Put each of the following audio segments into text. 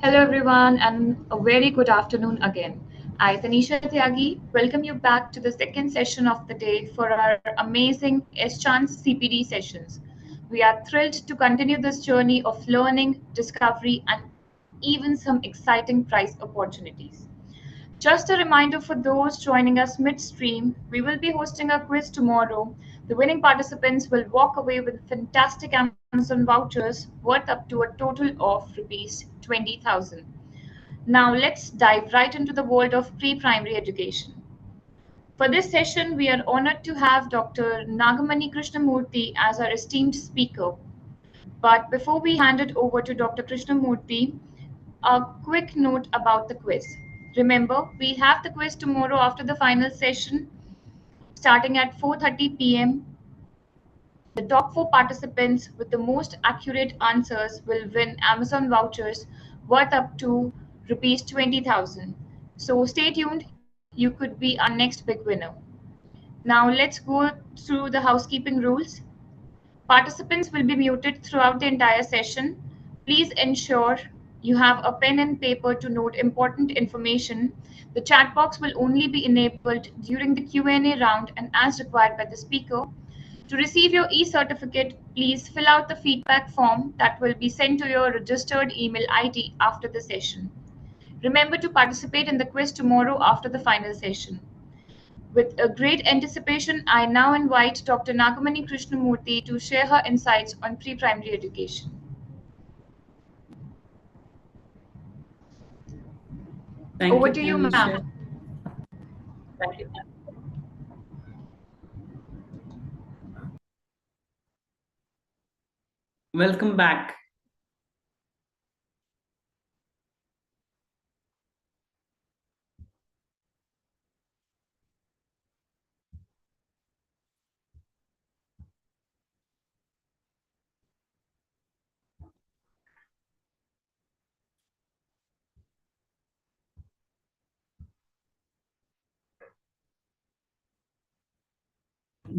Hello, everyone, and a very good afternoon again. I, Tanisha Tyagi, welcome you back to the second session of the day for our amazing S-Chance CPD sessions. We are thrilled to continue this journey of learning, discovery, and even some exciting prize opportunities. Just a reminder for those joining us midstream, we will be hosting a quiz tomorrow. The winning participants will walk away with fantastic Amazon vouchers worth up to a total of rupees 20,000. Now let's dive right into the world of pre-primary education. For this session, we are honored to have Dr. Nagamani Krishnamurthy as our esteemed speaker. But before we hand it over to Dr. Krishnamurthy, a quick note about the quiz. Remember, we have the quiz tomorrow after the final session starting at 4:30 p.m. The top 4 participants with the most accurate answers will win Amazon vouchers worth up to rupees 20,000. So stay tuned, you could be our next big winner. Now let's go through the housekeeping rules. Participants will be muted throughout the entire session. Please ensure you have a pen and paper to note important information. The chat box will only be enabled during the Q&A round and as required by the speaker. To receive your e-certificate, please fill out the feedback form that will be sent to your registered email ID after the session. Remember to participate in the quiz tomorrow after the final session. With a great anticipation, I now invite Dr. Nagamani Krishnamurthy to share her insights on pre-primary education. Thank Over you, to you, Tanisha. ma'am. Welcome back.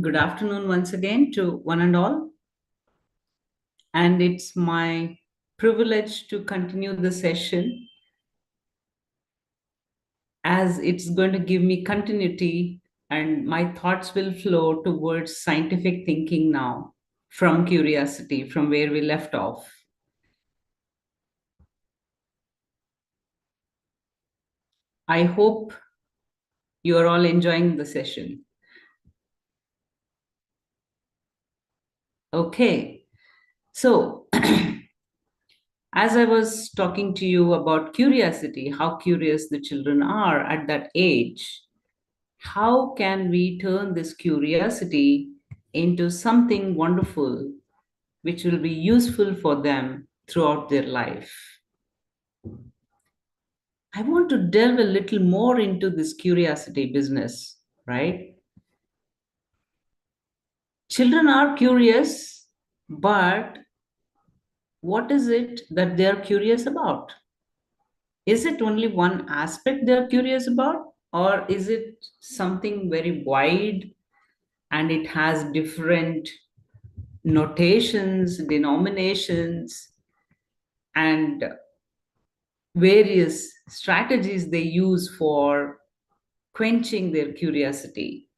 Good afternoon once again to one and all. And it's my privilege to continue the session as it's going to give me continuity and my thoughts will flow towards scientific thinking now from curiosity, from where we left off. I hope you are all enjoying the session. Okay, so as I was talking to you about curiosity, how curious the children are at that age, how can we turn this curiosity into something wonderful which will be useful for them throughout their life? I want to delve a little more into this curiosity business, right? Children are curious, but what is it that they are curious about? Is it only one aspect they're curious about, or is it something very wide and it has different notations, denominations, and various strategies they use for quenching their curiosity?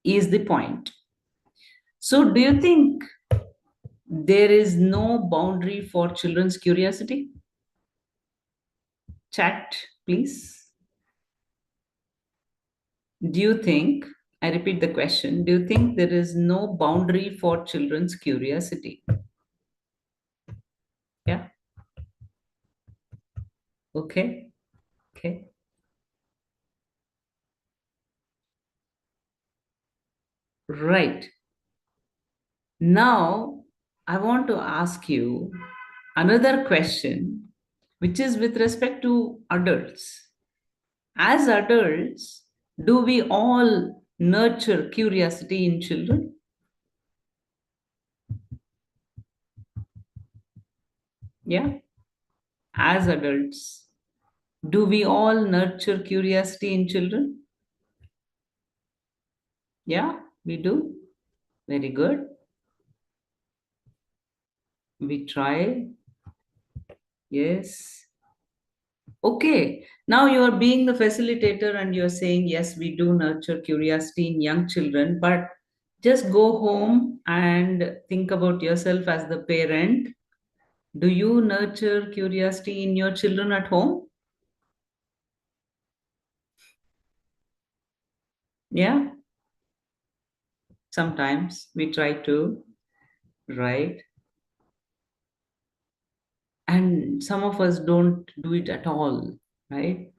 Is the point. So, do you think there is no boundary for children's curiosity? Chat, please. Do you think, I repeat the question, do you think there is no boundary for children's curiosity? Yeah. Okay. Okay. Right. Now, I want to ask you another question, which is with respect to adults. As adults, do we all nurture curiosity in children? Yeah. As adults, do we all nurture curiosity in children? Yeah, we do. Very good. We try. Yes. Okay. Now you are being the facilitator and you're saying, yes, we do nurture curiosity in young children, but just go home and think about yourself as the parent. Do you nurture curiosity in your children at home? Yeah, sometimes we try to, right? And some of us don't do it at all, right?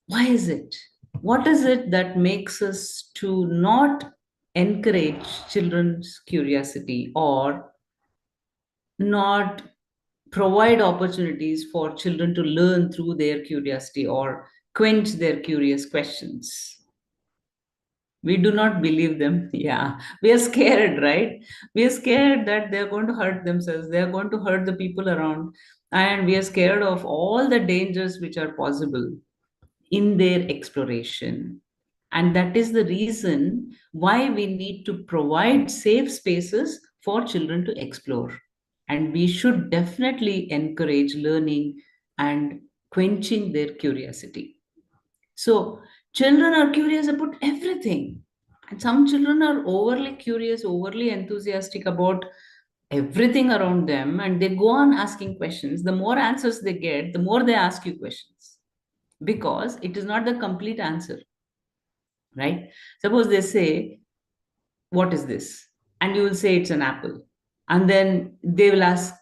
Why is it? What is it that makes us to not encourage children's curiosity or not provide opportunities for children to learn through their curiosity or quench their curious questions? We do not believe them. Yeah, we are scared, right? We are scared that they're going to hurt themselves, they are going to hurt the people around, and we are scared of all the dangers which are possible in their exploration. And that is the reason why we need to provide safe spaces for children to explore. And we should definitely encourage learning and quenching their curiosity. So, children are curious about everything. And some children are overly curious, overly enthusiastic about everything around them, and they go on asking questions. The more answers they get, the more they ask you questions because it is not the complete answer, right? Suppose they say, what is this? And you will say it's an apple. And then they will ask,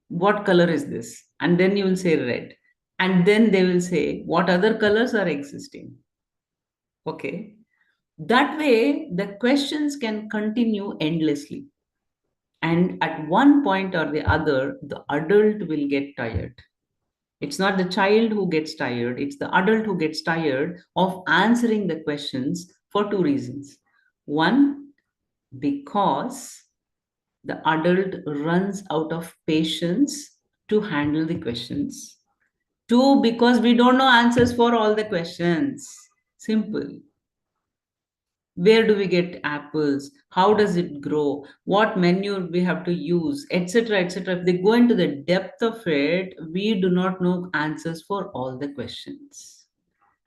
what color is this? And then you will say red. And then they will say, what other colors are existing? Okay. That way, the questions can continue endlessly. And at one point or the other, the adult will get tired. It's not the child who gets tired, it's the adult who gets tired of answering the questions for two reasons. One, because the adult runs out of patience to handle the questions. Two, because we don't know answers for all the questions. Simple. Where do we get apples? How does it grow? What manure we have to use, etc., etc. If they go into the depth of it, we do not know answers for all the questions.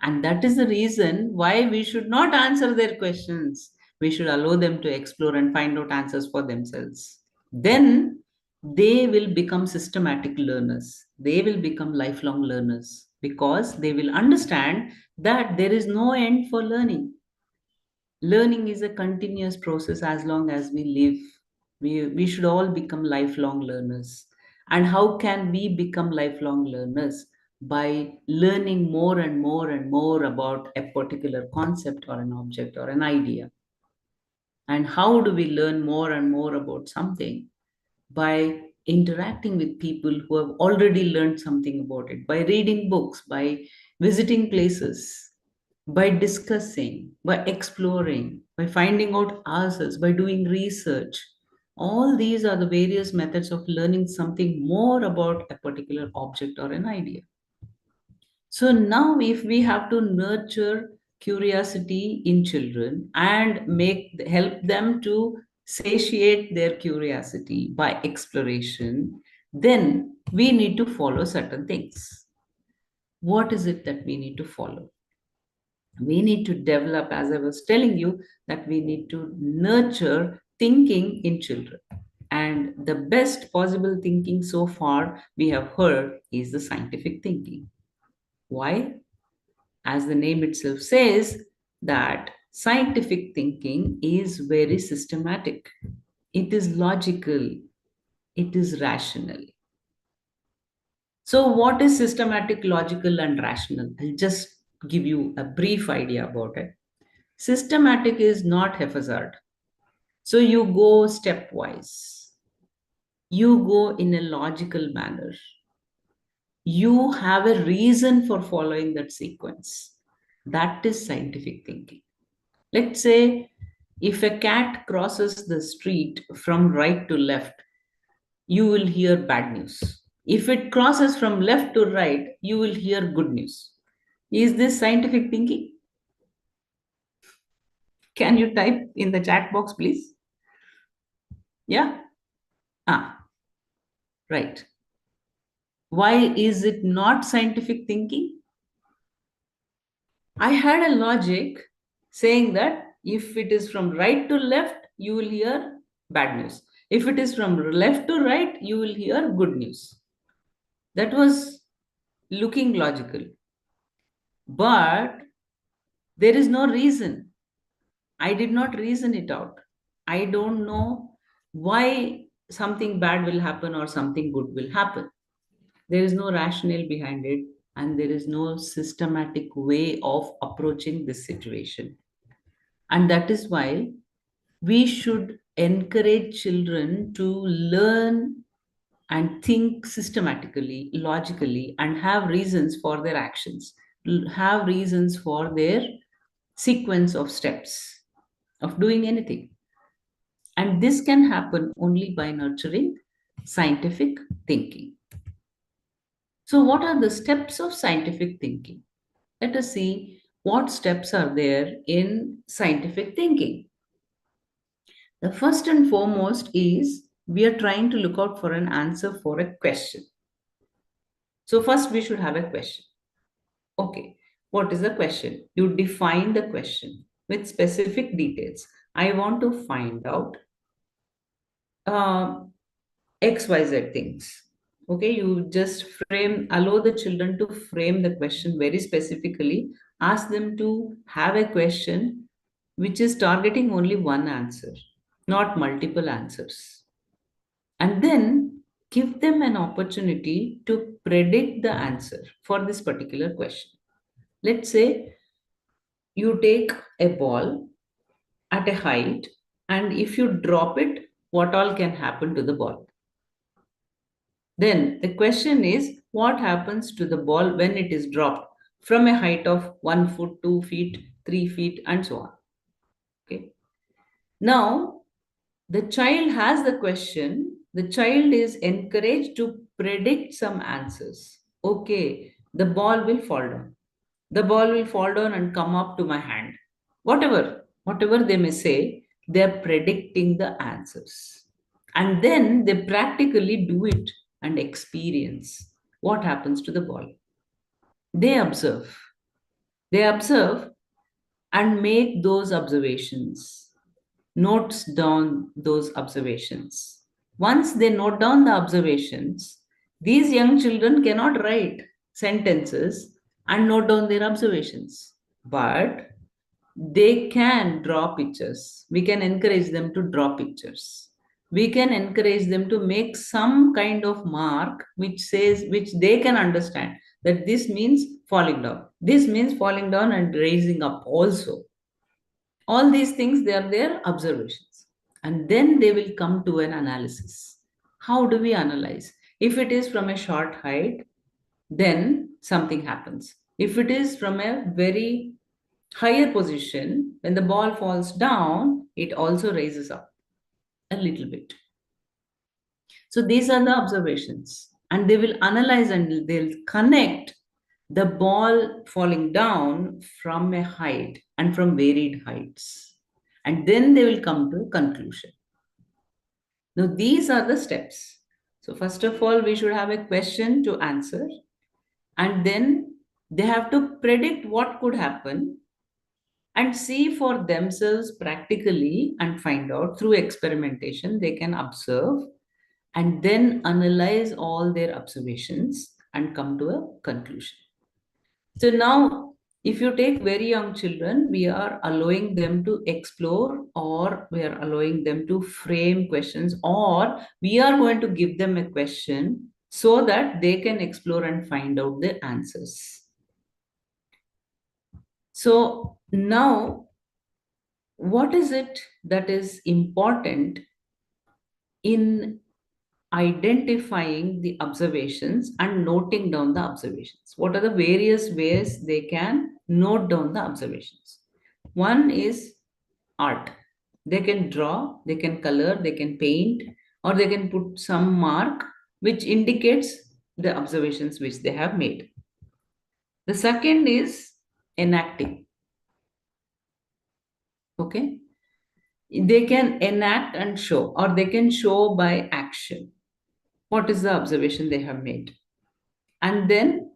And that is the reason why we should not answer their questions. We should allow them to explore and find out answers for themselves. Then they will become systematic learners. They will become lifelong learners because they will understand that there is no end for learning. Learning is a continuous process as long as we live. We should all become lifelong learners. And how can we become lifelong learners? By learning more and more and more about a particular concept or an object or an idea. And how do we learn more and more about something? By interacting with people who have already learned something about it, by reading books, by visiting places, by discussing, by exploring, by finding out answers, by doing research. All these are the various methods of learning something more about a particular object or an idea. So now, if we have to nurture curiosity in children and make help them to satiate their curiosity by exploration, then we need to follow certain things. What is it that we need to follow? We need to develop, as I was telling you, that we need to nurture thinking in children. And the best possible thinking so far we have heard is the scientific thinking. Why? As the name itself says, that scientific thinking is very systematic, it is logical, it is rational. So, what is systematic, logical, and rational? I'll just give you a brief idea about it. Systematic is not haphazard. So, you go stepwise, you go in a logical manner, you have a reason for following that sequence. That is scientific thinking. Let's say if a cat crosses the street from right to left, you will hear bad news. If it crosses from left to right, you will hear good news. Is this scientific thinking? Can you type in the chat box, please? Yeah? Ah, right. Why is it not scientific thinking? I had a logic saying that if it is from right to left, you will hear bad news. If it is from left to right, you will hear good news. That was looking logical. But there is no reason. I did not reason it out. I don't know why something bad will happen or something good will happen. There is no rationale behind it, and there is no systematic way of approaching this situation. And that is why we should encourage children to learn and think systematically, logically, and have reasons for their actions, have reasons for their sequence of steps of doing anything. And this can happen only by nurturing scientific thinking. So, what are the steps of scientific thinking? Let us see what steps are there in scientific thinking. The first and foremost is we are trying to look out for an answer for a question. So, first we should have a question. Okay, what is the question? You define the question with specific details. I want to find out uh, XYZ things. Okay, you just allow the children to frame the question very specifically. Ask them to have a question which is targeting only one answer, not multiple answers. And then give them an opportunity to predict the answer for this particular question. Let's say you take a ball at a height, and if you drop it, what all can happen to the ball? Then the question is, what happens to the ball when it is dropped from a height of 1 foot, 2 feet, 3 feet, and so on? Okay. Now, the child has the question, the child is encouraged to predict some answers. Okay, the ball will fall down. The ball will fall down and come up to my hand. Whatever they may say, they're predicting the answers. And then they practically do it and experience what happens to the ball. They observe. They observe and make those observations, notes down those observations. Once they note down the observations, these young children cannot write sentences and note down their observations, but they can draw pictures. We can encourage them to draw pictures. We can encourage them to make some kind of mark which they can understand that this means falling down. This means falling down and raising up also. All these things, they are their observations. And then they will come to an analysis. How do we analyze? If it is from a short height, then something happens. If it is from a very higher position, when the ball falls down, it also raises up a little bit. So these are the observations, and they will analyze and they'll connect the ball falling down from a height and from varied heights. And then they will come to a conclusion. Now, these are the steps. So, first of all, we should have a question to answer, and then they have to predict what could happen and see for themselves practically and find out through experimentation. They can observe and then analyze all their observations and come to a conclusion. So now, if you take very young children, we are allowing them to explore, or we are allowing them to frame questions, or we are going to give them a question so that they can explore and find out the answers. So now, what is it that is important in identifying the observations and noting down the observations? What are the various ways they can note down the observations? One is art. They can draw, they can color, they can paint, or they can put some mark which indicates the observations which they have made. The second is enacting. Okay, they can enact and show, or they can show by action what is the observation they have made. And then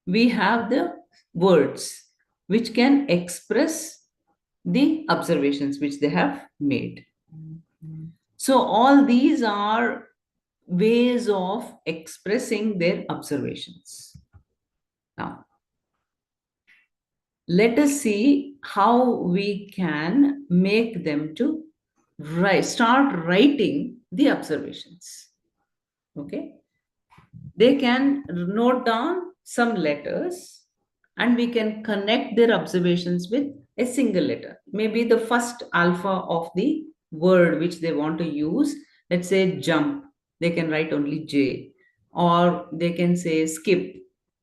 we have the words which can express the observations which they have made. So, all these are ways of expressing their observations. Now, let us see how we can make them to start writing the observations. Okay, they can note down some letters and we can connect their observations with a single letter, maybe the first alpha of the word which they want to use. Let's say jump, they can write only J, or they can say skip,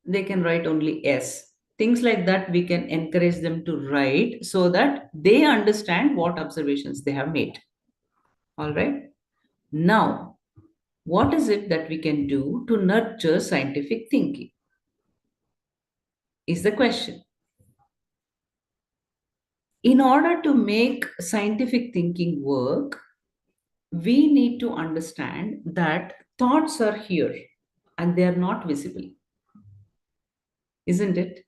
they can write only S. Things like that we can encourage them to write so that they understand what observations they have made. All right, now what is it that we can do to nurture scientific thinking? Is the question. In order to make scientific thinking work, we need to understand that thoughts are here and they are not visible, isn't it?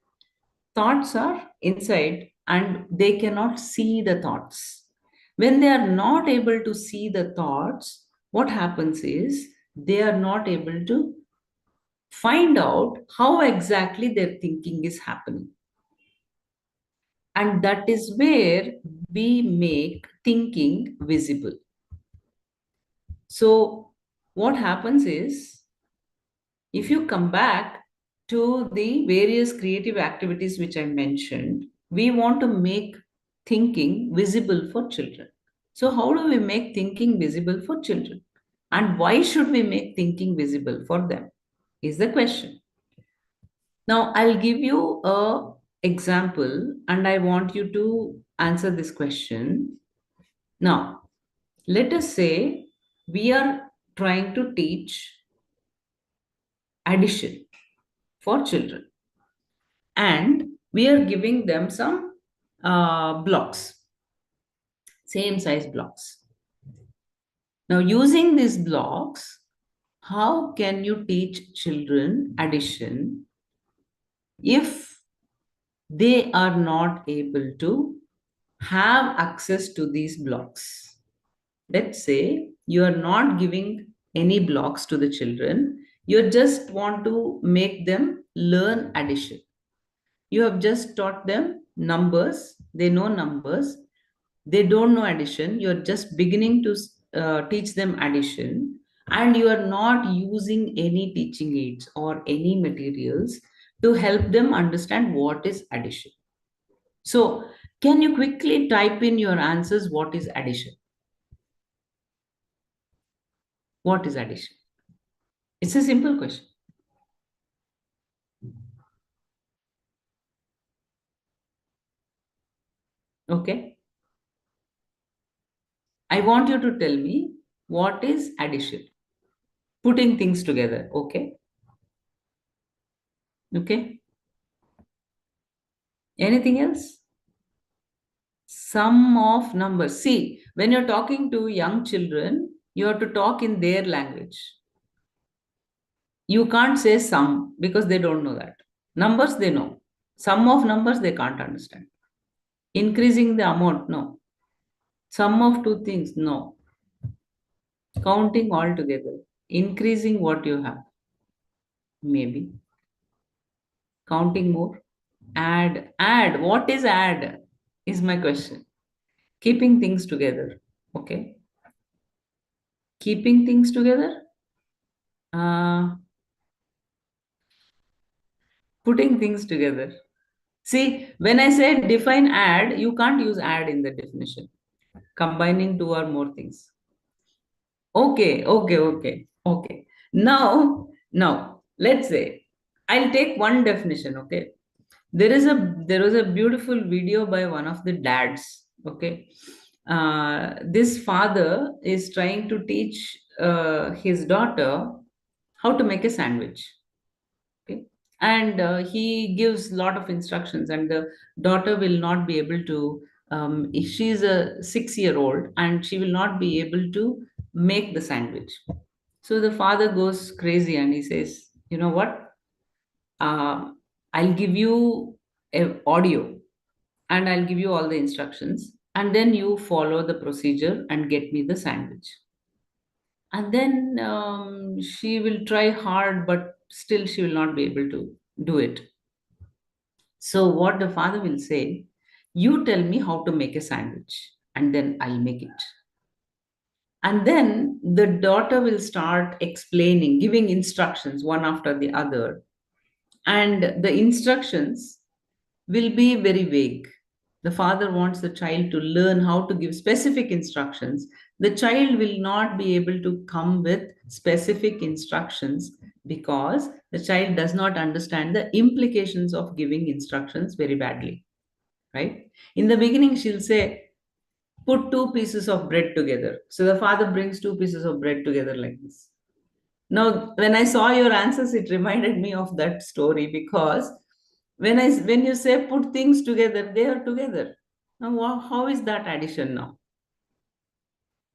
Thoughts are inside and they cannot see the thoughts. When they are not able to see the thoughts, what happens is they are not able to find out how exactly their thinking is happening. And that is where we make thinking visible. So, what happens is if you come back to the various creative activities which I mentioned, we want to make thinking visible for children. So, how do we make thinking visible for children? And why should we make thinking visible for them? Is the question. Now, I'll give you a example and I want you to answer this question. Now, let us say we are trying to teach addition for children and we are giving them some blocks, same size blocks. Now, using these blocks, how can you teach children addition if they are not able to have access to these blocks? Let's say you are not giving any blocks to the children, you just want to make them learn addition. You have just taught them numbers, they know numbers, they don't know addition, you're just beginning to teach them addition, and you are not using any teaching aids or any materials to help them understand what is addition. So, can you quickly type in your answers? What is addition? What is addition? It's a simple question. Okay. I want you to tell me what is addition. Putting things together. Okay. Okay. Anything else? Sum of numbers. See, when you're talking to young children, you have to talk in their language. You can't say sum because they don't know that. Numbers they know. Sum of numbers they can't understand. Increasing the amount, no. Sum of two things, no. Counting all together. Increasing what you have, maybe. Counting more. Add. What is add? Is my question. Keeping things together. Okay. Keeping things together. Uh, Putting things together. See, when I say define add, you can't use add in the definition. Combining two or more things. Okay. Now, let's say I'll take one definition. Okay, there was a beautiful video by one of the dads. Okay, this father is trying to teach his daughter how to make a sandwich. Okay, and he gives a lot of instructions and the daughter will not be able to if she's a 6-year old and she will not be able to make the sandwich. So the father goes crazy and he says, you know what, I'll give you a audio and I'll give you all the instructions, and then you follow the procedure and get me the sandwich. And then she will try hard, but still she will not be able to do it. So, what the father will say, you tell me how to make a sandwich, and then I'll make it. And then the daughter will start explaining, giving instructions one after the other. And the instructions will be very vague. The father wants the child to learn how to give specific instructions. The child will not be able to come with specific instructions because the child does not understand the implications of giving instructions very badly, right? In the beginning, she'll say, put two pieces of bread together. So the father brings two pieces of bread together like this. Now, when I saw your answers, it reminded me of that story because when you say put things together, they are together. Now, how is that addition now?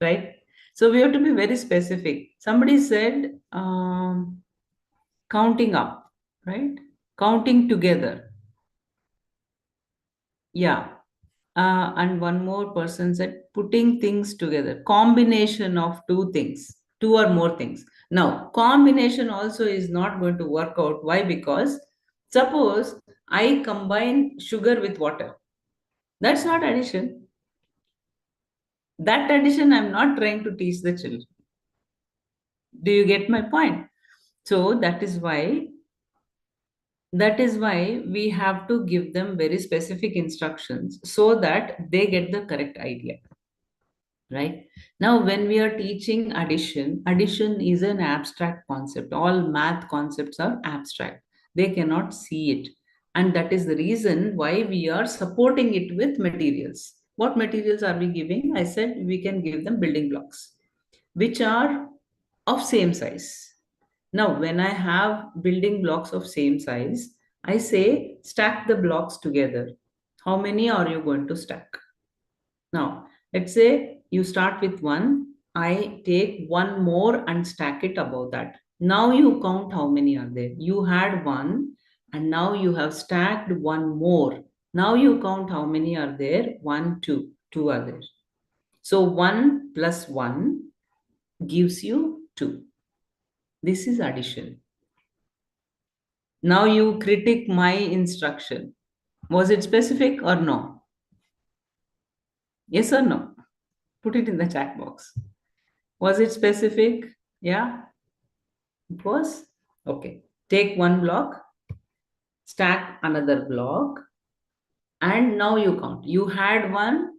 Right? So we have to be very specific. Somebody said counting up, right? Counting together. Yeah. And one more person said putting things together, combination of two things, two or more things. Now, combination also is not going to work out. Why? Because suppose I combine sugar with water. That's not addition. That addition I'm not trying to teach the children. Do you get my point? So that is why we have to give them very specific instructions so that they get the correct idea. Right? Now, when we are teaching addition is an abstract concept. All math concepts are abstract, they cannot see it. And that is the reason why we are supporting it with materials. What materials are we giving? I said we can give them building blocks, which are of same size. Now, when I have building blocks of same size, I say stack the blocks together. How many are you going to stack? Now, let's say you start with one, I take one more and stack it above that. Now you count how many are there. You had one, and now you have stacked one more. Now you count how many are there. One, two, two are there. So 1 plus 1 gives you 2. This is addition. Now you critique my instruction. Was it specific or no? Yes or no? Put it in the chat box. Was it specific? Yeah, it was. Okay. Take one block, stack another block, and now you count. You had one,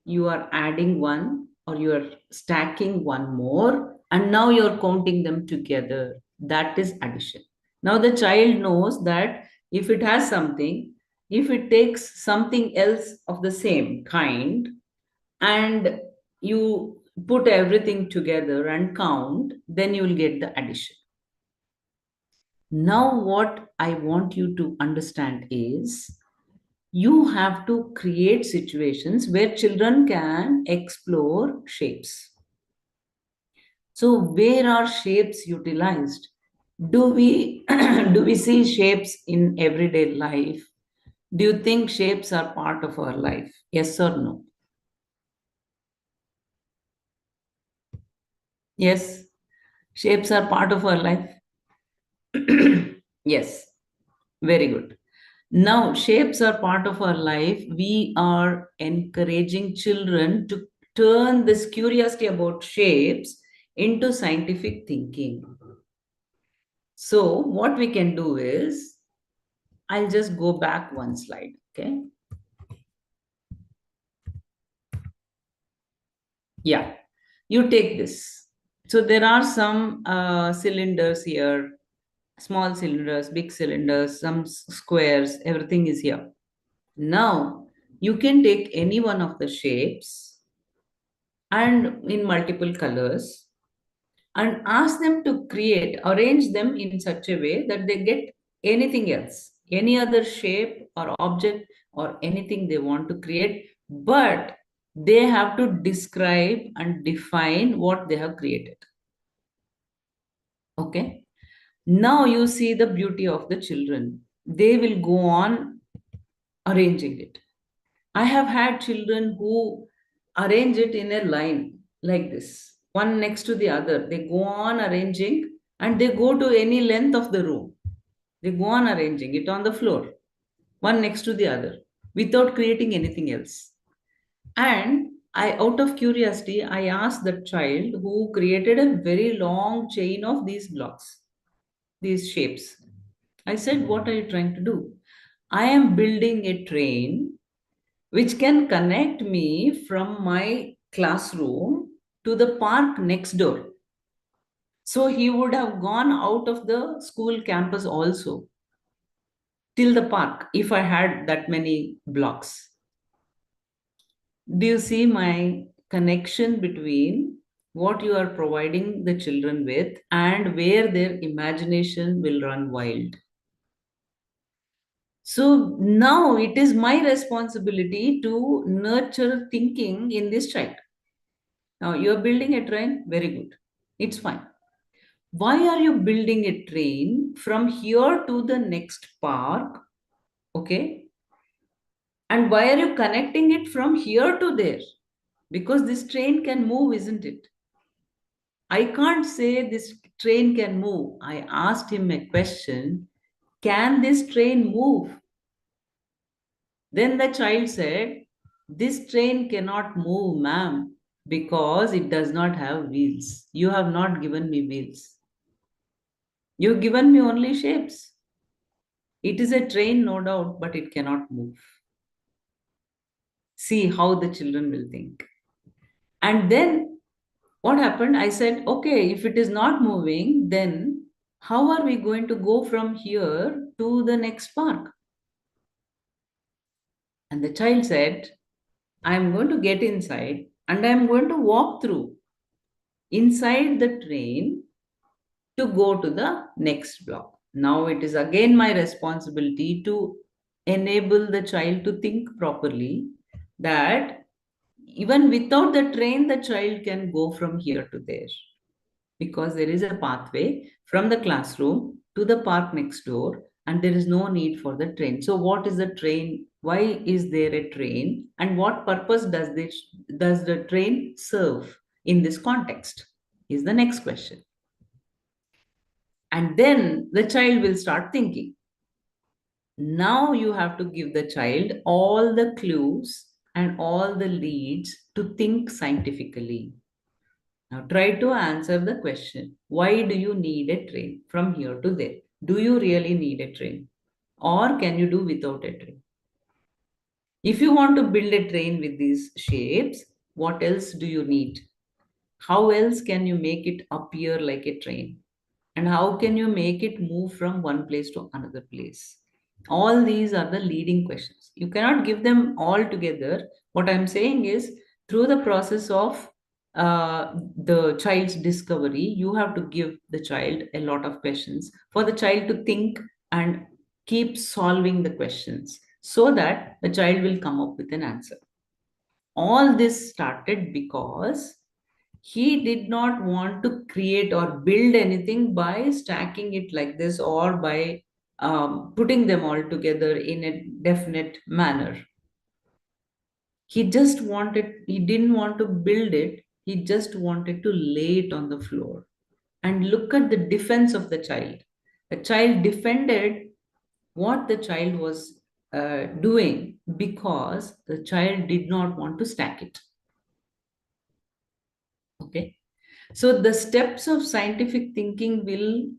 you are adding one, or you are stacking one more, and now you're counting them together. That is addition. Now the child knows that if it has something, if it takes something else of the same kind, and you put everything together and count, then you will get the addition. Now, what I want you to understand is you have to create situations where children can explore shapes. So, where are shapes utilized? Do we do we see shapes in everyday life? Do you think shapes are part of our life? Yes or no? Yes, shapes are part of our life. Yes, very good. Now, shapes are part of our life. We are encouraging children to turn this curiosity about shapes into scientific thinking. So, what we can do is, I'll just go back one slide. Okay. Yeah. You take this. So, there are some cylinders here, small cylinders, big cylinders, some squares, everything is here. Now, you can take any one of the shapes and in multiple colors and ask them to arrange them in such a way that they get anything else, any other shape or object or anything they want to create, but they have to describe and define what they have created. Okay. Now you see the beauty of the children. They will go on arranging it. I have had children who arrange it in a line like this, one next to the other. They go on arranging and they go to any length of the room. They go on arranging it on the floor, one next to the other, without creating anything else. And out of curiosity, I asked the child who created a very long chain of these blocks, these shapes. I said, "What are you trying to do?" "I am building a train which can connect me from my classroom to the park next door." So he would have gone out of the school campus also till the park if I had that many blocks. Do you see my connection between what you are providing the children with and where their imagination will run wild? So now it is my responsibility to nurture thinking in this child. Now you are building a train, very good. It's fine. Why are you building a train from here to the next park? Okay. And why are you connecting it from here to there? Because this train can move, isn't it? I can't say this train can move. I asked him a question. Can this train move? Then the child said, "This train cannot move, ma'am, because it does not have wheels. You have not given me wheels. You've given me only shapes. It is a train, no doubt, but it cannot move." See how the children will think. And then what happened? I said, "Okay, if it is not moving, then how are we going to go from here to the next park?" And the child said, "I'm going to get inside and I'm going to walk through inside the train to go to the next block." Now it is again my responsibility to enable the child to think properly, that even without the train, the child can go from here to there, because there is a pathway from the classroom to the park next door and there is no need for the train. So what is the train? Why is there a train, and what purpose does the train serve in this context is the next question. And then the child will start thinking. Now you have to give the child all the clues and all the leads to think scientifically. Now try to answer the question. Why do you need a train from here to there? Do you really need a train? Or can you do without a train? If you want to build a train with these shapes, what else do you need? How else can you make it appear like a train? And how can you make it move from one place to another place? All these are the leading questions. You cannot give them all together. What I'm saying is, through the process of the child's discovery, you have to give the child a lot of questions for the child to think and keep solving the questions so that the child will come up with an answer. All this started because he did not want to create or build anything by stacking it like this, or by putting them all together in a definite manner. He didn't want to build it, he just wanted to lay it on the floor. And look at the defense of the child. The child defended what the child was doing, because the child did not want to stack it. Okay. So the steps of scientific thinking will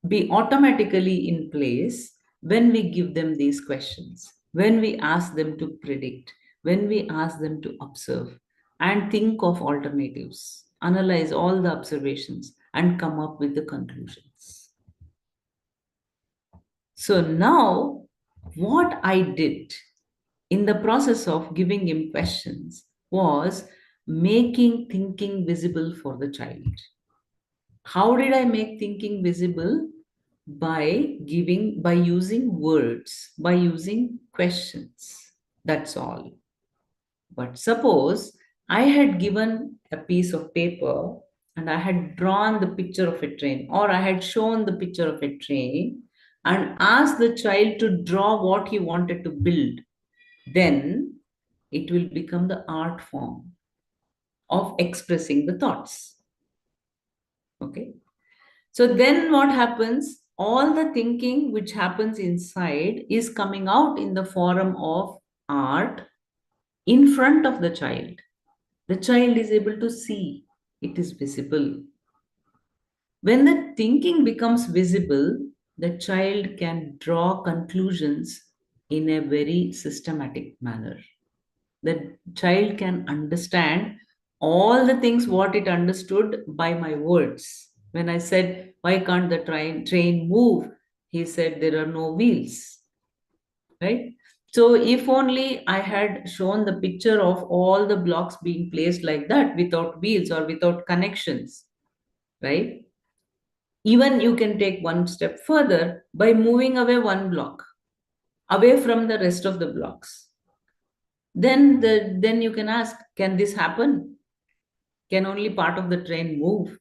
be automatically in place when we give them these questions, when we ask them to predict, when we ask them to observe and think of alternatives, analyze all the observations, and come up with the conclusions. So now, what I did in the process of giving him questions was making thinking visible for the child. How did I make thinking visible? By using words, by using questions. That's all. But suppose I had given a piece of paper and I had drawn the picture of a train, or I had shown the picture of a train and asked the child to draw what he wanted to build, then it will become the art form of expressing the thoughts. Okay. So then what happens? All the thinking which happens inside is coming out in the form of art in front of the child. The child is able to see, it is visible. When the thinking becomes visible, the child can draw conclusions in a very systematic manner. The child can understand all the things what it understood by my words. When I said, why can't the train move? He said, there are no wheels, right? So if only I had shown the picture of all the blocks being placed like that without wheels or without connections, right? Even you can take one step further by moving away one block, away from the rest of the blocks. Then you can ask, can this happen? Can only part of the train move?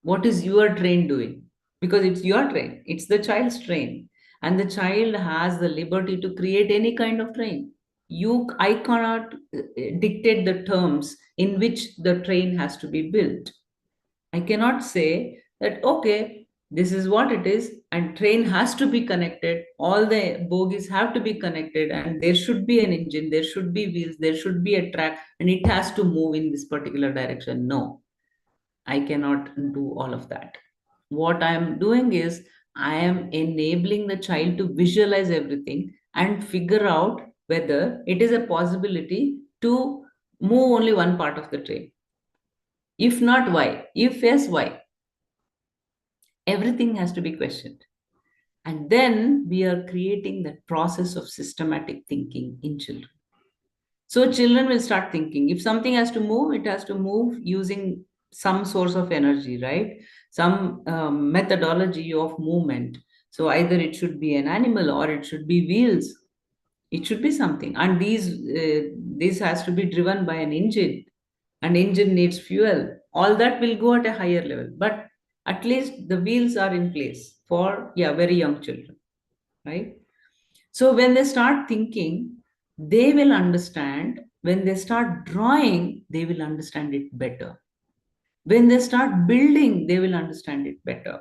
What is your train doing? Because it's your train, it's the child's train, and the child has the liberty to create any kind of train. I cannot dictate the terms in which the train has to be built. I cannot say that, okay, this is what it is, and train has to be connected, all the bogies have to be connected, and there should be an engine, there should be wheels, there should be a track, and it has to move in this particular direction. No, I cannot do all of that. What I am doing is I am enabling the child to visualize everything and figure out whether it is a possibility to move only one part of the train. If not, why? If yes, why? Everything has to be questioned. And then we are creating that process of systematic thinking in children. So children will start thinking. If something has to move, it has to move using some source of energy, right? Some methodology of movement. So either it should be an animal or it should be wheels. It should be something. And this has to be driven by an engine. An engine needs fuel. All that will go at a higher level. But at least the wheels are in place for, yeah, very young children, right? So when they start thinking, they will understand. When they start drawing, they will understand it better. When they start building, they will understand it better.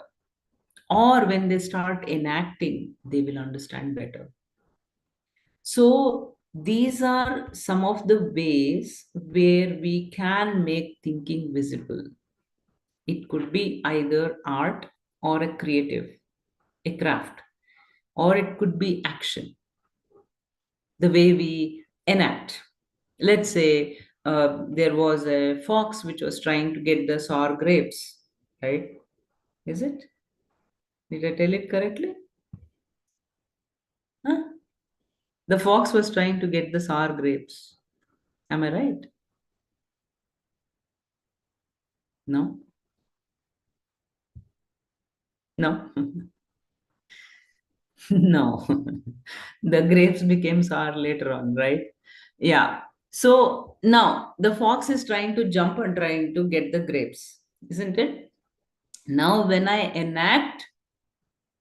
Or when they start enacting, they will understand better. So these are some of the ways where we can make thinking visible. It could be either art or a creative, a craft, or it could be action, the way we enact. Let's say there was a fox which was trying to get the sour grapes, right? Is it? Did I tell it correctly? Huh? The fox was trying to get the sour grapes. Am I right? No? No? No. The grapes became sour later on, right? Yeah. So now the fox is trying to jump and trying to get the grapes, isn't it? Now, when I enact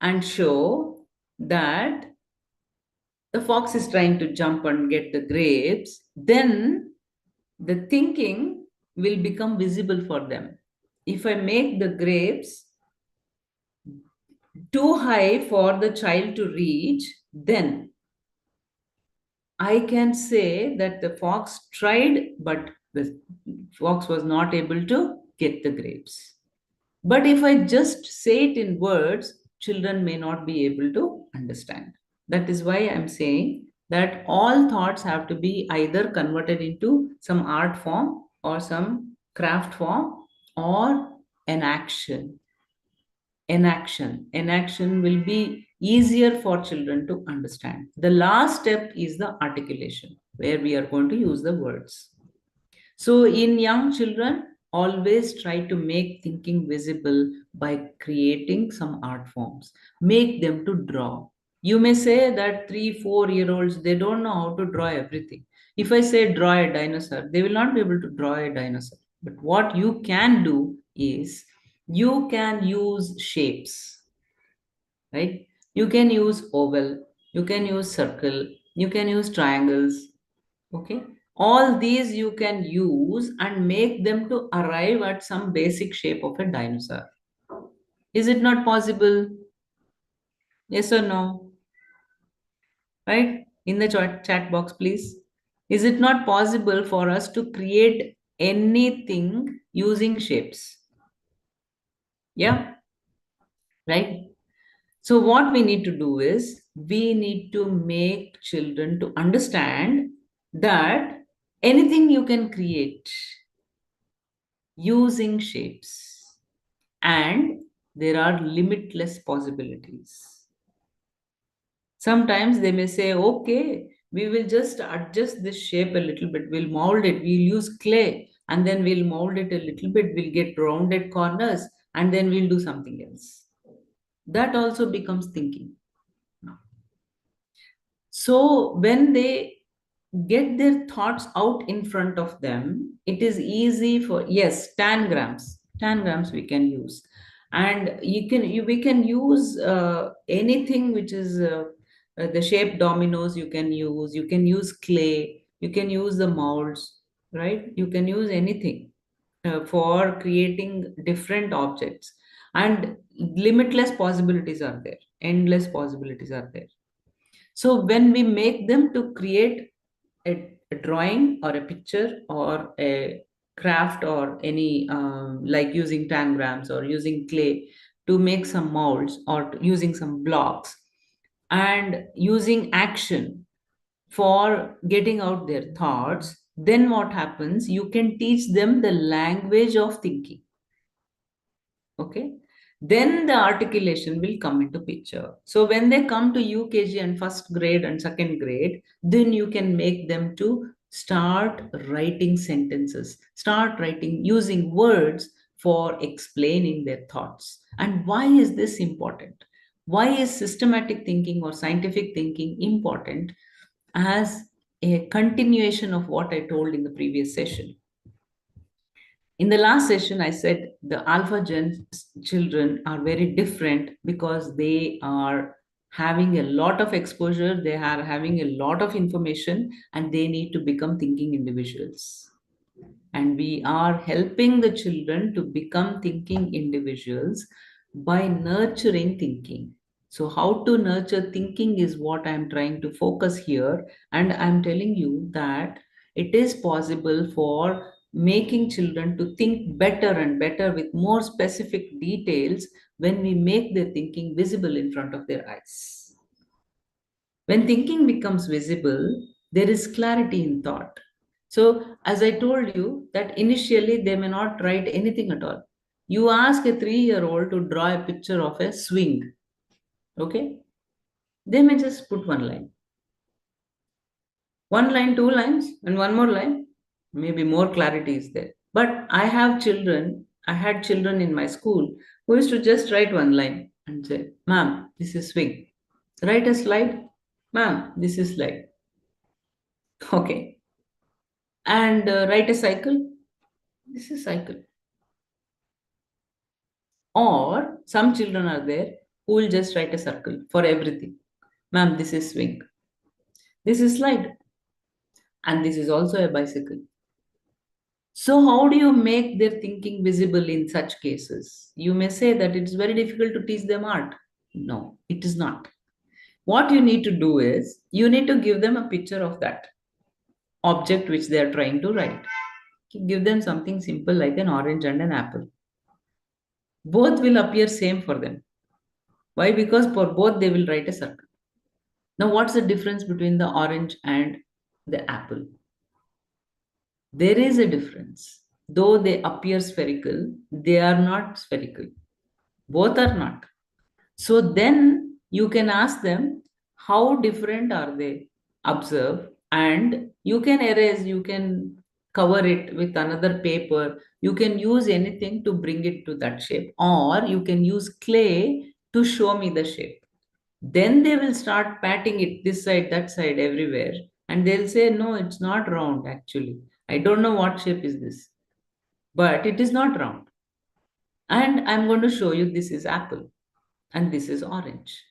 and show that the fox is trying to jump and get the grapes, then the thinking will become visible for them. If I make the grapes too high for the child to reach, then I can say that the fox tried, but the fox was not able to get the grapes. But if I just say it in words, children may not be able to understand. That is why I'm saying that all thoughts have to be either converted into some art form or some craft form or an action. Enaction will be easier for children to understand. The last step is the articulation, where we are going to use the words. So, in young children, always try to make thinking visible by creating some art forms. Make them to draw. You may say that 3, 4 year olds, they don't know how to draw everything. If I say draw a dinosaur, they will not be able to draw a dinosaur. But what you can do is you can use shapes, right? You can use oval, you can use circle, you can use triangles, okay? All these you can use and make them to arrive at some basic shape of a dinosaur. Is it not possible? Yes or no? Right? In the chat box, please. Is it not possible for us to create anything using shapes? Yeah, right? So, what we need to do is we need to make children to understand that anything you can create using shapes, and there are limitless possibilities. Sometimes they may say, okay, we will just adjust this shape a little bit, we'll mold it, we'll use clay, and then we'll mold it a little bit, we'll get rounded corners, and then we'll do something else. That also becomes thinking. So when they get their thoughts out in front of them, it is easy for, yes, tangrams we can use, and we can use anything which is the shape dominoes. You can use clay, you can use the molds, right? You can use anything for creating different objects, and limitless possibilities are there, endless possibilities are there. So when we make them to create a drawing or a picture or a craft or any like using tangrams or using clay to make some molds or using some blocks and using action for getting out their thoughts, then what happens? You can teach them the language of thinking. Okay, then the articulation will come into picture. So when they come to UKG and first grade and second grade, then you can make them to start writing sentences, start writing using words for explaining their thoughts. And why is this important? Why is systematic thinking or scientific thinking important as a continuation of what I told in the previous session? In the last session, I said the alpha gen children are very different because they are having a lot of exposure, they are having a lot of information, and they need to become thinking individuals. And we are helping the children to become thinking individuals by nurturing thinking. So, how to nurture thinking is what I'm trying to focus here. And I'm telling you that it is possible for making children to think better and better with more specific details when we make their thinking visible in front of their eyes. When thinking becomes visible, there is clarity in thought. So, as I told you, that initially they may not write anything at all. You ask a 3-year-old to draw a picture of a swing, okay? They may just put one line. One line, two lines, and one more line. Maybe more clarity is there. But I had children in my school who used to just write one line and say, Ma'am, this is swing. Write a slide. Ma'am, this is slide. Okay. And write a cycle. This is cycle. Or some children are there who will just write a circle for everything. Ma'am, this is swing. This is slide. And this is also a bicycle. So, how do you make their thinking visible in such cases? You may say that it's very difficult to teach them art. No, it is not. What you need to do is you need to give them a picture of that object which they are trying to write. Give them something simple like an orange and an apple. Both will appear same for them. Why? Because for both they will write a circle. Now, what's the difference between the orange and the apple? There is a difference. Though they appear spherical, they are not spherical. Both are not. So then you can ask them, how different are they? Observe, and you can erase, you can cover it with another paper. You can use anything to bring it to that shape, or you can use clay to show me the shape. Then they will start patting it this side, that side, everywhere. And they'll say, no, it's not round actually. I don't know what shape is this, but it is not round. And I'm going to show you this is apple and this is orange.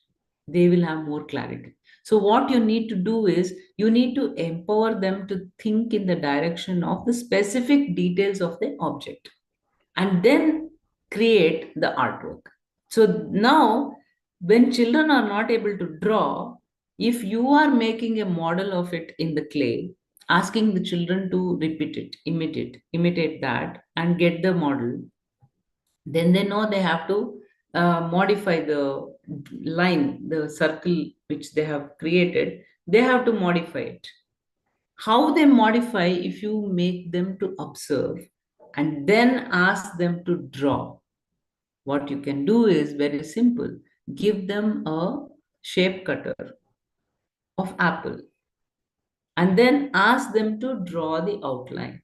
They will have more clarity. So, what you need to do is you need to empower them to think in the direction of the specific details of the object and then create the artwork. So, now when children are not able to draw, if you are making a model of it in the clay, asking the children to repeat it, imitate that, and get the model, then they know they have to modify the line, the circle which they have created, they have to modify it. How they modify, if you make them to observe and then ask them to draw, what you can do is very simple. Give them a shape cutter of apple and then ask them to draw the outline.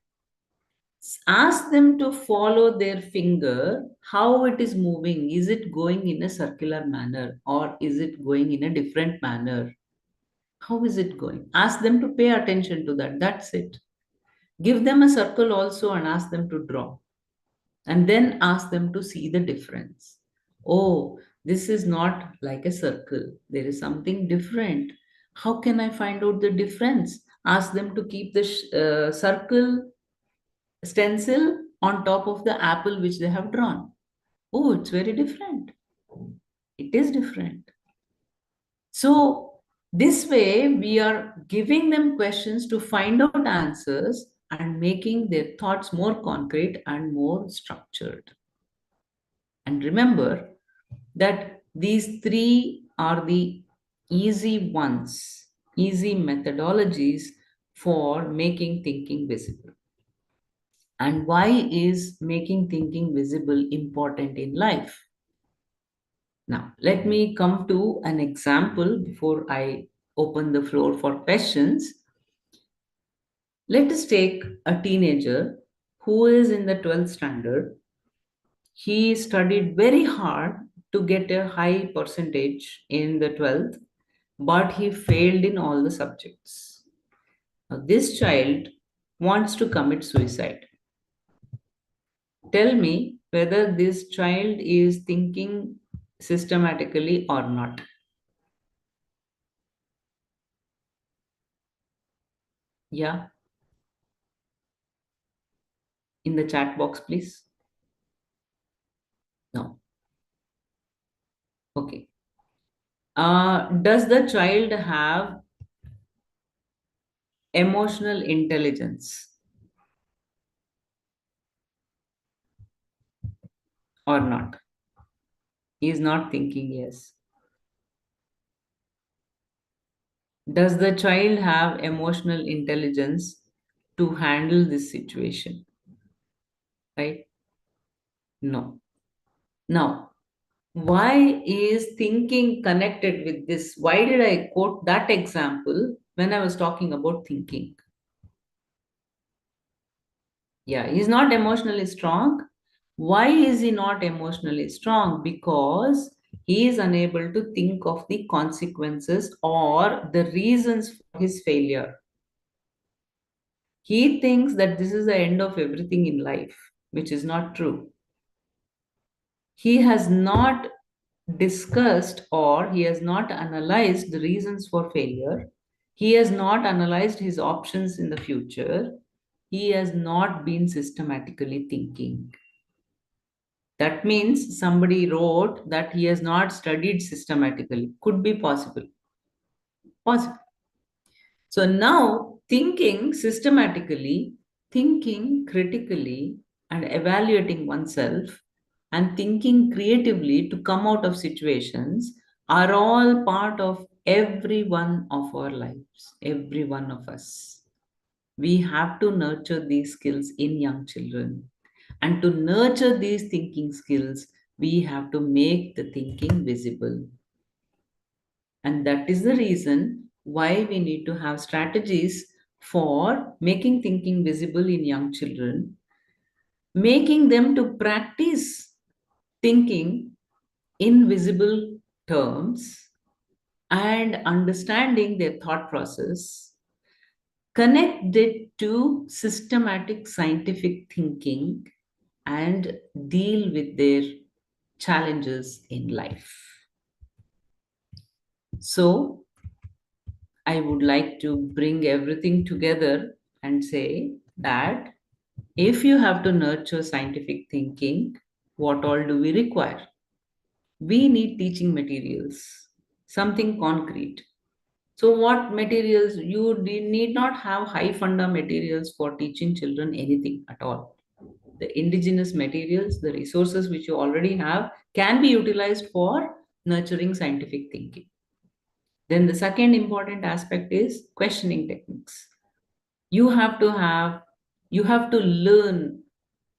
Ask them to follow their finger, how it is moving. Is it going in a circular manner or is it going in a different manner? How is it going? Ask them to pay attention to that. That's it. Give them a circle also and ask them to draw. And then ask them to see the difference. Oh, this is not like a circle. There is something different. How can I find out the difference? Ask them to keep the circle stencil on top of the apple which they have drawn. Oh, it's very different. It is different. So, this way, we are giving them questions to find out answers and making their thoughts more concrete and more structured. And remember that these three are the easy ones, easy methodologies for making thinking visible. And why is making thinking visible important in life? Now, let me come to an example before I open the floor for questions. Let us take a teenager who is in the 12th standard. He studied very hard to get a high percentage in the 12th, but he failed in all the subjects. Now, this child wants to commit suicide. Tell me whether this child is thinking systematically or not. Yeah, in the chat box, please. No. Okay. Does the child have emotional intelligence or not? He is not thinking yes. Does the child have emotional intelligence to handle this situation? Right? No. Now, why is thinking connected with this? Why did I quote that example when I was talking about thinking? Yeah, he's not emotionally strong. Why is he not emotionally strong? Because he is unable to think of the consequences or the reasons for his failure. He thinks that this is the end of everything in life, which is not true. He has not discussed or he has not analyzed the reasons for failure. He has not analyzed his options in the future. He has not been systematically thinking. That means somebody wrote that he has not studied systematically. Could be possible. Possible. So now thinking systematically, thinking critically, and evaluating oneself and thinking creatively to come out of situations are all part of every one of our lives, every one of us. We have to nurture these skills in young children. And to nurture these thinking skills, we have to make the thinking visible. And that is the reason why we need to have strategies for making thinking visible in young children, making them to practice thinking in visible terms and understanding their thought process, connect it to systematic scientific thinking, and deal with their challenges in life. So, I would like to bring everything together and say that if you have to nurture scientific thinking, what all do we require? We need teaching materials, something concrete. So, what materials? You need not have high funda materials for teaching children anything at all. The indigenous materials, the resources which you already have, can be utilized for nurturing scientific thinking. Then, the second important aspect is questioning techniques. You have to have, you have to learn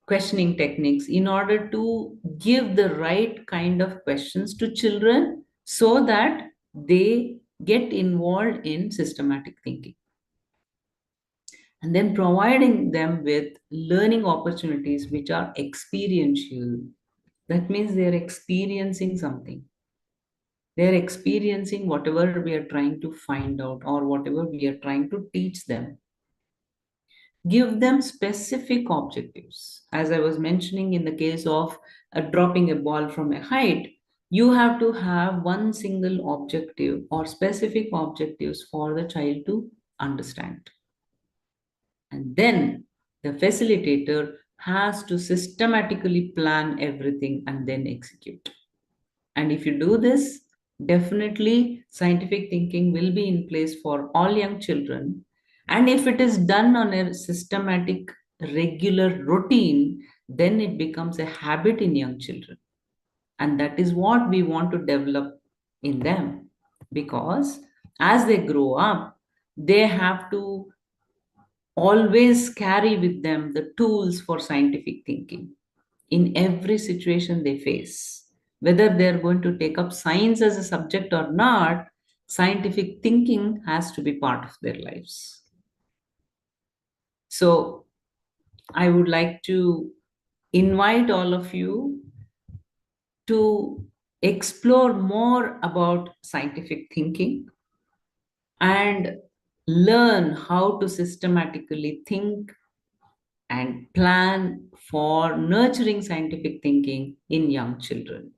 questioning techniques in order to give the right kind of questions to children so that they get involved in systematic thinking, and then providing them with learning opportunities which are experiential. That means they're experiencing something, they're experiencing whatever we are trying to find out or whatever we are trying to teach them. Give them specific objectives. As I was mentioning, in the case of dropping a ball from a height, you have to have one single objective or specific objectives for the child to understand. And then the facilitator has to systematically plan everything and then execute. And if you do this, definitely scientific thinking will be in place for all young children. And if it is done on a systematic, regular routine, then it becomes a habit in young children. And that is what we want to develop in them. Because as they grow up, they have to always carry with them the tools for scientific thinking in every situation they face. Whether they're going to take up science as a subject or not, scientific thinking has to be part of their lives. So, I would like to invite all of you to explore more about scientific thinking and learn how to systematically think and plan for nurturing scientific thinking in young children.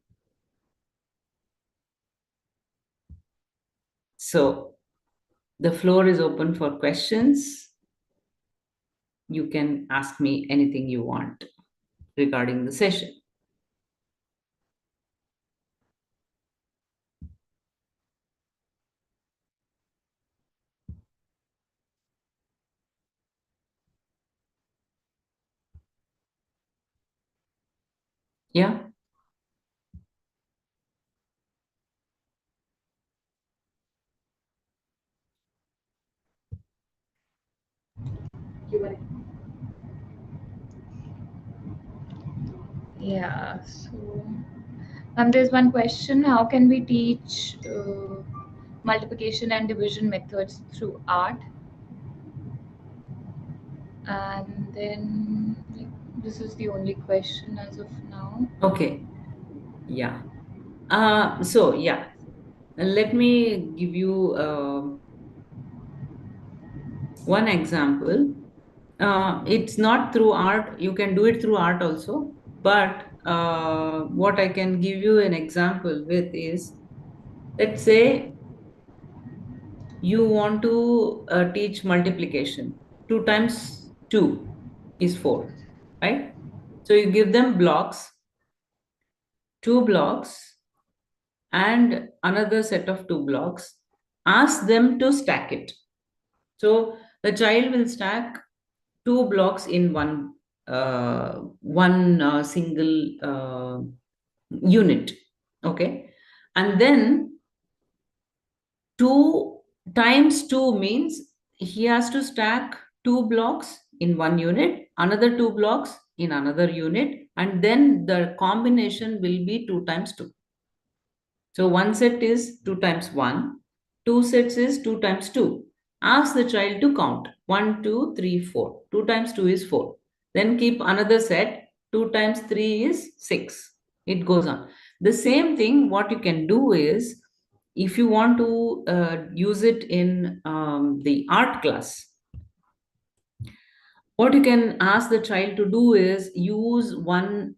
So, the floor is open for questions. You can ask me anything you want regarding the session. Yeah? Yeah, so there's one question: how can we teach multiplication and division methods through art? And then, like, this is the only question as of now. Okay. Yeah. Yeah, let me give you one example. It's not through art, you can do it through art also. But what I can give you an example with is, let's say you want to teach multiplication. 2 times 2 is 4, right? So you give them blocks, 2 blocks, and another set of 2 blocks. Ask them to stack it. So the child will stack 2 blocks in one single unit. Okay, and then 2 times 2 means he has to stack 2 blocks in one unit, another 2 blocks in another unit, and then the combination will be 2 times 2. So one set is 2 times 1, 2 sets is 2 times 2. Ask the child to count 1, 2, 3, 4. 2 times 2 is 4. Then keep another set, 2 times 3 is 6. It goes on. The same thing, what you can do is, if you want to use it in the art class, What you can ask the child to do is use one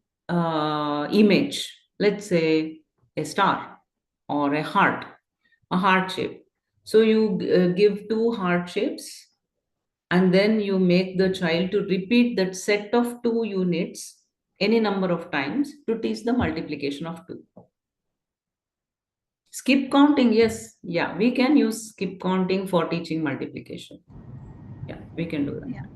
image, let's say a star or a heart shape. So you give two heart shapes, and then you make the child to repeat that set of two units any number of times to teach the multiplication of two. Skip counting, yes, yeah, we can use skip counting for teaching multiplication. Yeah, we can do that. Yeah.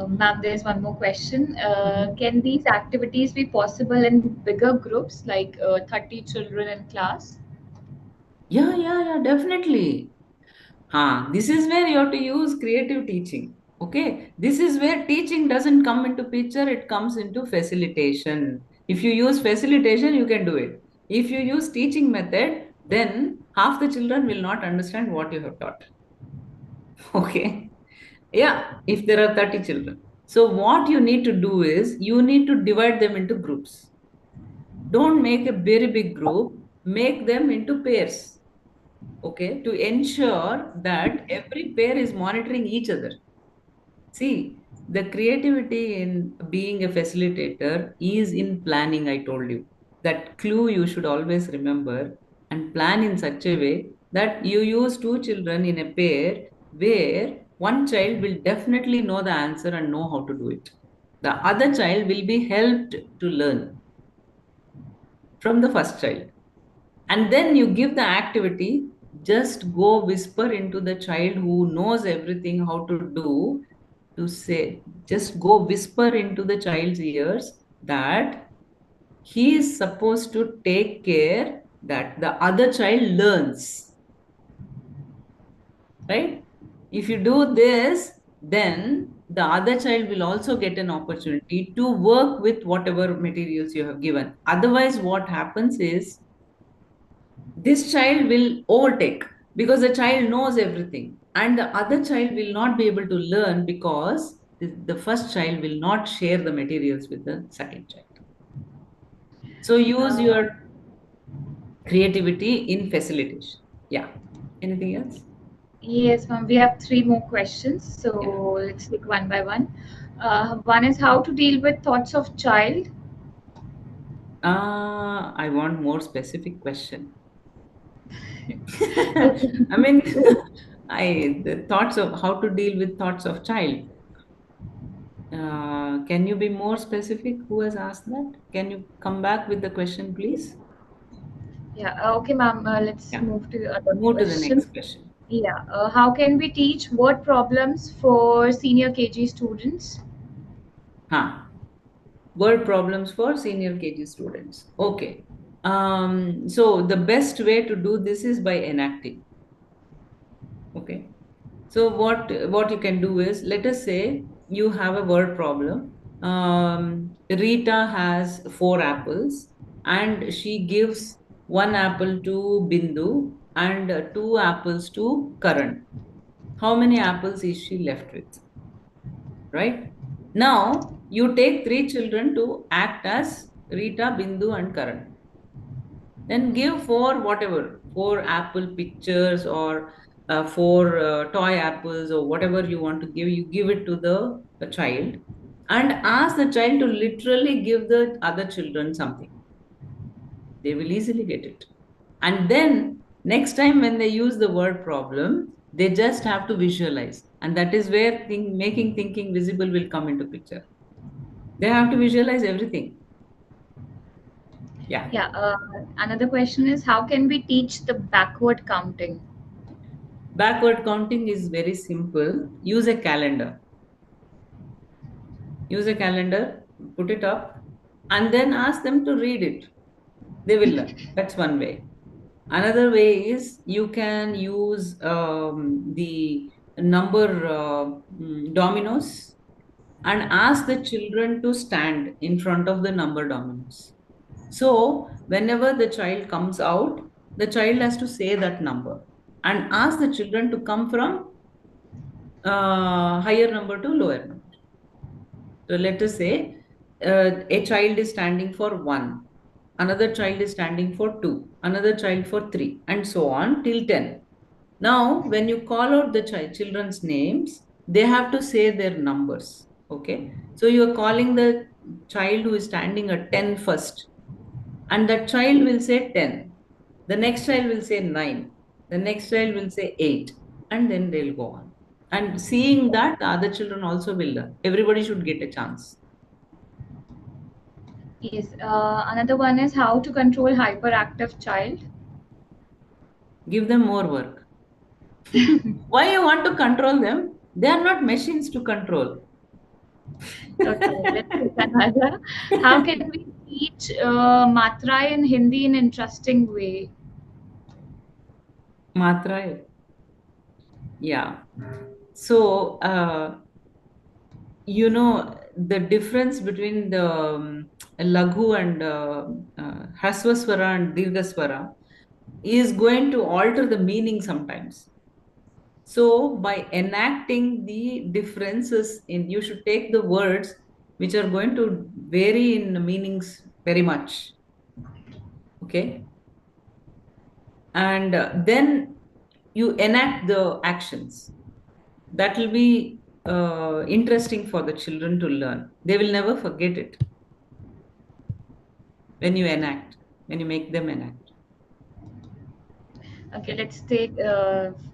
Ma'am, there's one more question. Mhm. Can these activities be possible in bigger groups, like 30 children in class? Yeah, yeah, yeah, definitely. This is where you have to use creative teaching. Okay, this is where teaching doesn't come into picture, it comes into facilitation. If you use facilitation, you can do it. If you use teaching method, then half the children will not understand what you have taught. Okay, yeah, if there are 30 children. So, what you need to do is you need to divide them into groups. Don't make a very big group, make them into pairs. Okay, to ensure that every pair is monitoring each other. See, the creativity in being a facilitator is in planning. I told you that clue you should always remember and plan in such a way that you use two children in a pair where one child will definitely know the answer and know how to do it. The other child will be helped to learn from the first child. And then you give the activity, just go whisper into the child who knows everything how to do, to say, just go whisper into the child's ears that he is supposed to take care that the other child learns, right? If you do this, then the other child will also get an opportunity to work with whatever materials you have given. Otherwise, what happens is this child will overtake because the child knows everything, and the other child will not be able to learn because the first child will not share the materials with the second child. So use Uh, your creativity in facilitation. Yeah, anything else? yes, ma'am. We have three more questions, so Yeah. let's take one by one. One is how to deal with thoughts of child. I want more specific question. Okay. I mean, I the thoughts of how to deal with thoughts of child. Can you be more specific? Who has asked that? Can you come back with the question, please? Yeah. Okay, ma'am. Let's Yeah. move to the other Move to the question. next question. Yeah. How can we teach word problems for senior KG students? Huh. Word problems for senior KG students. Okay. So the best way to do this is by enacting. Okay. So what you can do is, let us say you have a word problem. Rita has four apples, and she gives one apple to Bindu and two apples to Karan. How many apples is she left with? Right? Now you take three children to act as Rita, Bindu, and Karan. Then give four whatever, four apple pictures or four toy apples or whatever you want to give. You give it to the child and ask the child to literally give the other children something. They will easily get it. And then next time when they use the word problem, they just have to visualize. And that is where making thinking visible will come into picture. They have to visualize everything. Yeah. Yeah. Another question is how can we teach the backward counting? Backward counting is very simple. Use a calendar. Use a calendar, put it up, and then ask them to read it. They will learn. That's one way. Another way is you can use the number dominoes and ask the children to stand in front of the number dominoes. So, whenever the child comes out, the child has to say that number and ask the children to come from higher number to lower number. So let us say a child is standing for one, another child is standing for two, another child for three, and so on till 10. Now, when you call out the children's names, they have to say their numbers. Okay. So you're calling the child who is standing at 10 first, and that child will say 10. The next child will say 9. The next child will say 8. And then they'll go on. And seeing that, the other children also will learn. Everybody should get a chance. Yes. Another one is how to control hyperactive child. Give them more work. Why you want to control them? They are not machines to control. Okay, let's take another. How can we teach Matra in Hindi in interesting way? Matra. Yeah. So, the difference between the laghu and hasvaswara and dirghaswara is going to alter the meaning sometimes. So by enacting the differences in, you should take the words which are going to vary in the meanings very much. Okay. And then you enact the actions. That will be interesting for the children to learn. They will never forget it when you enact, when you make them enact. Okay, let's take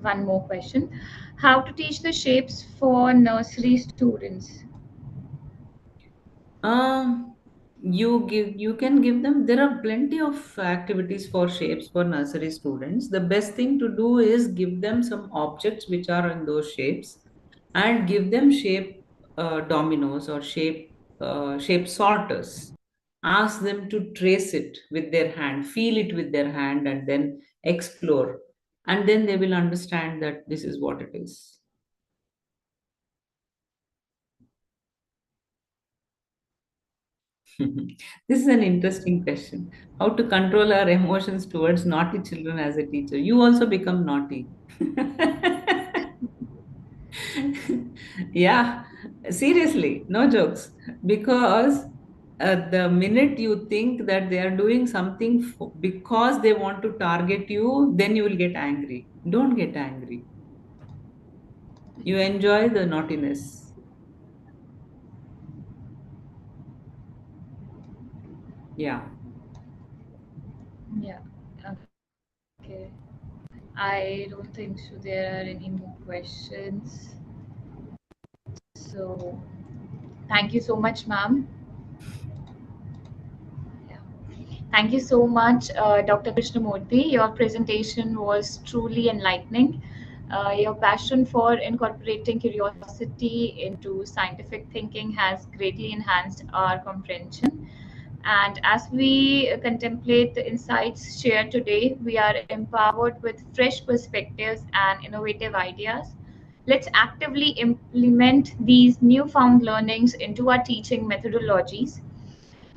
one more question. How to teach the shapes for nursery students? You can give them, there are plenty of activities for shapes for nursery students. The best thing to do is give them some objects which are in those shapes, and give them shape dominoes or shape sorters. Ask them to trace it with their hand, feel it with their hand, and then explore, and then they will understand that this is what it is. This is an interesting question. How to control our emotions towards naughty children as a teacher? You also become naughty. Yeah, seriously, no jokes. Because the minute you think that they are doing something because they want to target you, then you will get angry. Don't get angry. You enjoy the naughtiness. Yeah. Yeah. Okay. I don't think so. There are any more questions. So, thank you so much, ma'am. Yeah. Thank you so much, Dr. Krishnamurthy. Your presentation was truly enlightening. Your passion for incorporating curiosity into scientific thinking has greatly enhanced our comprehension. And as we contemplate the insights shared today, we are empowered with fresh perspectives and innovative ideas. Let's actively implement these newfound learnings into our teaching methodologies.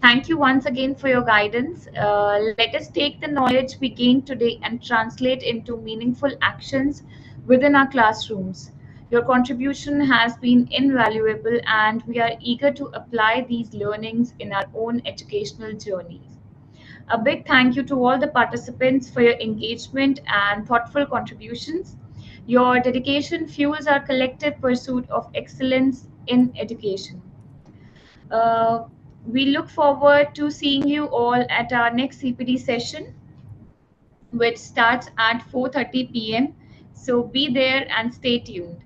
Thank you once again for your guidance. Let us take the knowledge we gained today and translate into meaningful actions within our classrooms. Your contribution has been invaluable, and we are eager to apply these learnings in our own educational journeys. A big thank you to all the participants for your engagement and thoughtful contributions. Your dedication fuels our collective pursuit of excellence in education. Uh, we look forward to seeing you all at our next CPD session, which starts at 4:30 p.m. So be there and stay tuned.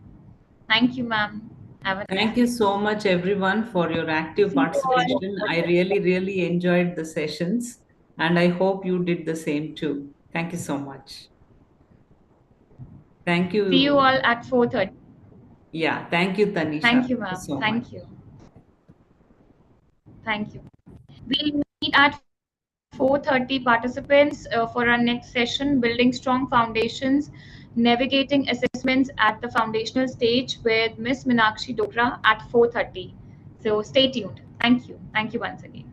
Thank you, ma'am. Have a nice Thank you day. so much, everyone, for your active See you all at participation. I 4:30. really, really enjoyed the sessions, and I hope you did the same too. Thank you so much. Thank See you you. all at 4:30. Yeah, thank you, Tanisha. Thank you, Thank you ma'am. so much. Thank you. Thank you. We'll meet at 4:30 participants for our next session, Building Strong Foundations, Navigating Assessments at the Foundational Stage with Miss Minakshi Dogra at 4:30. So stay tuned. Thank you. Thank you once again.